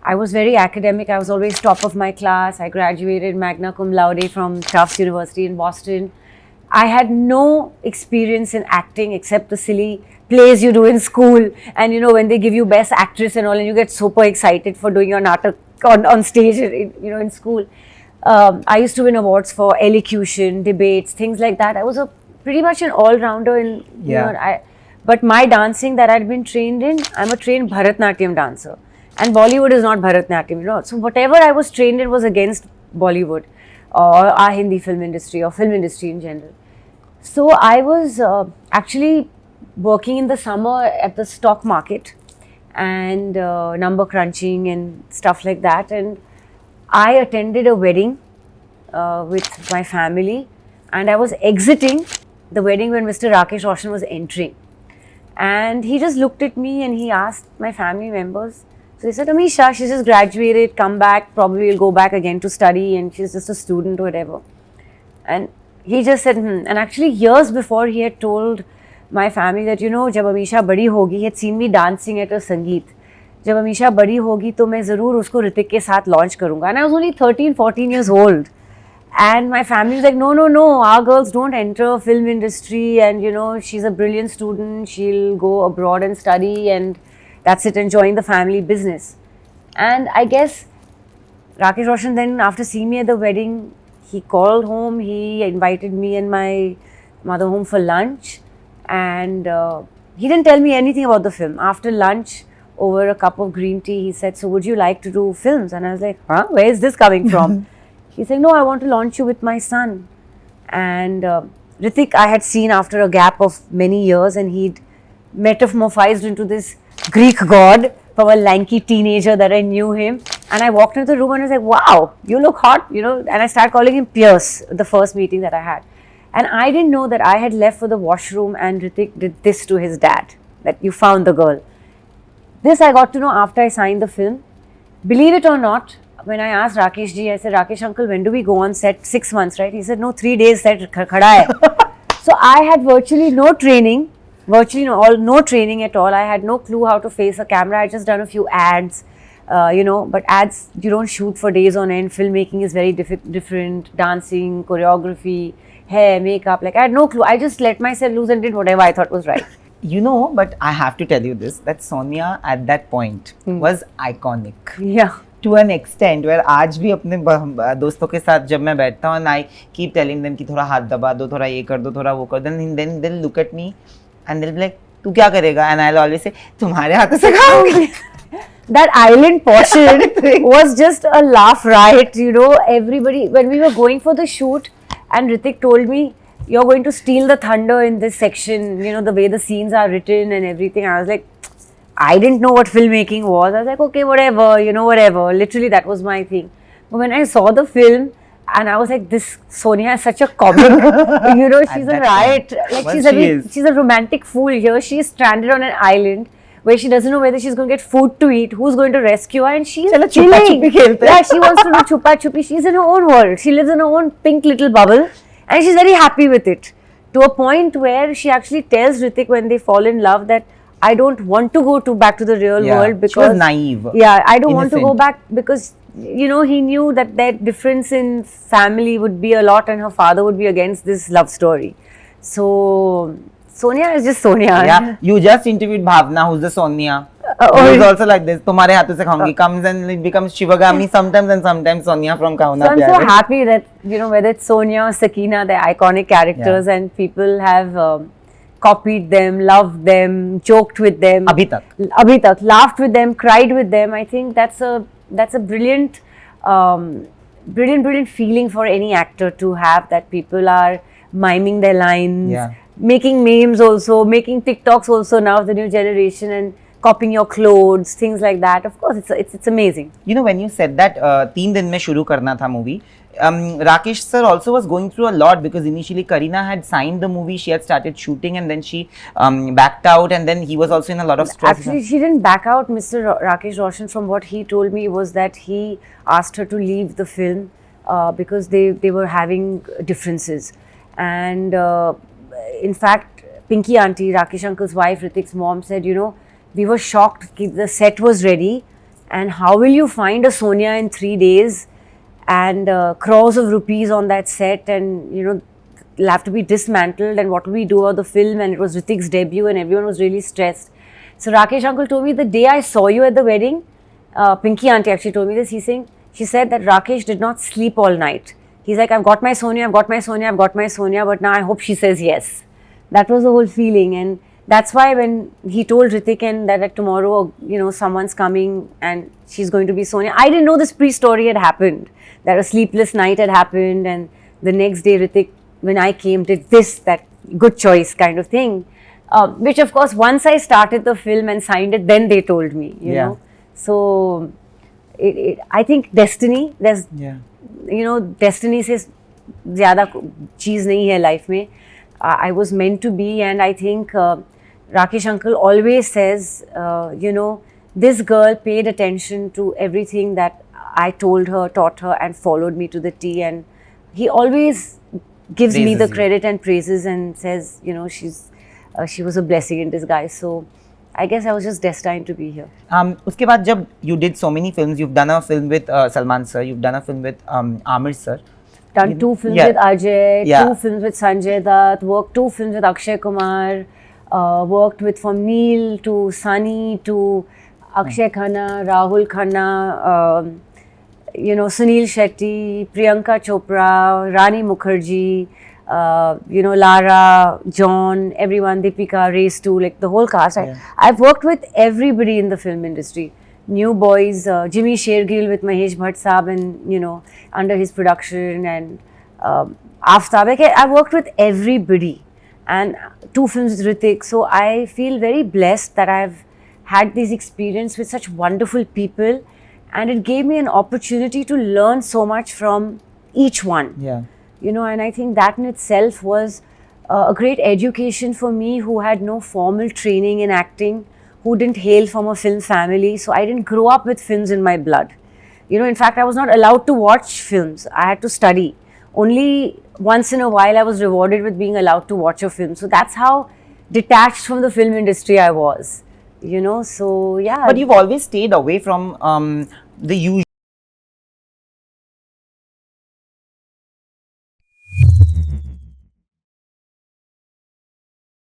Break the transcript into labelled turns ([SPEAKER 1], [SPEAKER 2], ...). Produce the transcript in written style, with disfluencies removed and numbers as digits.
[SPEAKER 1] I was very academic. I was always top of my class. I graduated magna cum laude from Tufts University in Boston. I had no experience in acting except the silly plays you do in school. And you know, when they give you best actress and all, and you get super excited for doing your natak on stage, in school. I used to win awards for elocution, debates, things like that. I was pretty much an all-rounder in, but my dancing that I'd been trained in, I'm a trained Bharatnatyam dancer. And Bollywood is not Bharatnatyam, So whatever I was trained in was against Bollywood or our Hindi film industry or film industry in general. So I was actually working in the summer at the stock market and number crunching and stuff like that. And I attended a wedding with my family, and I was exiting the wedding when Mr. Rakesh Roshan was entering. And he just looked at me and he asked my family members. So they said, Amisha, she's just graduated, come back, probably will go back again to study, and she's just a student or whatever. And he just said, And actually, years before, he had told my family that, jab Amisha badi hogi, he had seen me dancing at a Sangeet. जब अमीशा बड़ी होगी तो मैं ज़रूर उसको ऋतिक के साथ launch करूँगा. And I was only 13-14 years old. And my family was like, no, our girls don't enter film industry, and she's a brilliant student, she'll go abroad and study, and that's it, and join the family business. And I guess Rakesh Roshan then, after seeing me at the wedding, he called home, he invited me and my mother home for lunch, and he didn't tell me anything about the film. After lunch, over a cup of green tea, he said, so would you like to do films? And I was like, where is this coming from? He said, no, I want to launch you with my son. And Hrithik, I had seen after a gap of many years, and he'd metamorphosed into this Greek god from a lanky teenager that I knew him. And I walked into the room and I was like, wow, you look hot, And I started calling him Pierce, the first meeting that I had. And I didn't know that I had left for the washroom and Hrithik did this to his dad, that you found the girl. This I got to know after I signed the film. Believe it or not, when I asked Rakesh ji, I said, Rakesh uncle, when do we go on set? 6 months, right? He said, no, 3 days set khada hai. So I had virtually no training, no training at all. I had no clue how to face a camera. I had just done a few ads, but ads, you don't shoot for days on end. Filmmaking is very different, dancing, choreography, hair, makeup. Like I had no clue. I just let myself loose and did whatever I thought was right.
[SPEAKER 2] But I have to tell you this, that Sonia at that point was iconic.
[SPEAKER 1] Yeah.
[SPEAKER 2] To an extent where आज भी अपने दोस्तों के साथ जब मैं बैठता हूँ, and I keep telling them कि थोड़ा हाथ दबा दो, थोड़ा ये कर दो, थोड़ा वो कर दो, then they'll look at me and they'll be like, तू क्या करेगा? And I'll always say, तुम्हारे हाथों से खाऊंगी.
[SPEAKER 1] That island portion was just a laugh riot, everybody, when we were going for the shoot and Hrithik told me, you're going to steal the thunder in this section, the way the scenes are written and everything. I was like, I didn't know what filmmaking was. I was like, okay, whatever, whatever. Literally, that was my thing. But when I saw the film, and I was like, this Sonia is such a comic, she's a riot. Like she's a romantic fool here. She's stranded on an island where she doesn't know whether she's going to get food to eat, who's going to rescue her, and she's chilling. Yeah, she wants to do chupa chupi. She's in her own world. She lives in her own pink little bubble. And she's very happy with it, to a point where she actually tells Hrithik when they fall in love that I don't want to go back to the real world because
[SPEAKER 2] she was naive.
[SPEAKER 1] Yeah, I don't want to go back because he knew that their difference in family would be a lot, and her father would be against this love story. So Sonia is just Sonia.
[SPEAKER 2] Yeah, you just interviewed Bhavna, who's the Sonia. Who's also like this. तुम्हारे हाथों से खाऊंगी comes and it becomes Shivagami sometimes, and sometimes Sonia from Kaho Na
[SPEAKER 1] Pyar. So I'm so happy that whether it's Sonia or Sakina, they're iconic characters, and people have copied them, loved them, joked with them.
[SPEAKER 2] Abhi
[SPEAKER 1] tak, laughed with them, cried with them. I think that's a brilliant feeling for any actor to have, that people are miming their lines, making memes also, making TikToks also now, the new generation, and copying your clothes, things like that. Of course, it's amazing.
[SPEAKER 2] When you said that 3 दिन में शुरू करना था movie, Rakesh sir also was going through a lot, because initially Kareena had signed the movie, she had started shooting, and then she backed out, and then he was also in a lot of stress.
[SPEAKER 1] Actually, she didn't back out. Mr. Rakesh Roshan, from what he told me, was that he asked her to leave the film because they were having differences. And in fact, Pinky auntie, Rakesh uncle's wife, Hrithik's mom, said, we were shocked. The set was ready and how will you find a Sonia in 3 days, and crores of rupees on that set, and you know, it'll have to be dismantled, and what will we do about the film? And it was Hrithik's debut, and everyone was really stressed. So Rakesh uncle told me the day I saw you at the wedding, Pinky auntie actually told me this. She said that Rakesh did not sleep all night. He's like, I've got my Sonia, I've got my Sonia, I've got my Sonia, but now I hope she says yes. That was the whole feeling, and that's why when he told Hrithik and that tomorrow, you know, someone's coming and she's going to be Sonia, I didn't know this pre-story had happened, that a sleepless night had happened, and the next day Hrithik, when I came, did this, that good choice kind of thing. Which of course, once I started the film and signed it, then they told me, you know. So, I think destiny, there's, you know, destiny से ज़्यादा चीज़ नहीं है life में. I was meant to be, and I think Rakesh uncle always says, you know, this girl paid attention to everything that I told her, taught her, and followed me to the T. And he always gives me the credit and praises and says, you know, she was a blessing in disguise. So I guess I was just destined to be here.
[SPEAKER 2] उसके बाद जब you did so many films, you've done a film with Salman sir, you've done a film with Amir sir.
[SPEAKER 1] Done 2 films with Ajay, 2 films with Sanjay Dutt, worked 2 films with Akshay Kumar, worked with from Neil to Sunny to Akshay Khanna, Rahul Khanna, you know, Sunil Shetty, Priyanka Chopra, Rani Mukherjee, you know, Lara, John, everyone, Deepika, Race 2, like the whole cast. I've worked with everybody in the film industry. New boys, Jimmy Shergill with Mahesh Bhatt Saab, and you know, under his production, and Aftab. I worked with everybody, and 2 films with Hrithik. So I feel very blessed that I've had this experience with such wonderful people, and it gave me an opportunity to learn so much from each one. You know, and I think that in itself was a great education for me, who had no formal training in acting, who didn't hail from a film family. So I didn't grow up with films in my blood. You know, in fact, I was not allowed to watch films. I had to study. Only once in a while I was rewarded with being allowed to watch a film. So that's how detached from the film industry I was. You know, so yeah.
[SPEAKER 2] But you've always stayed away from the usual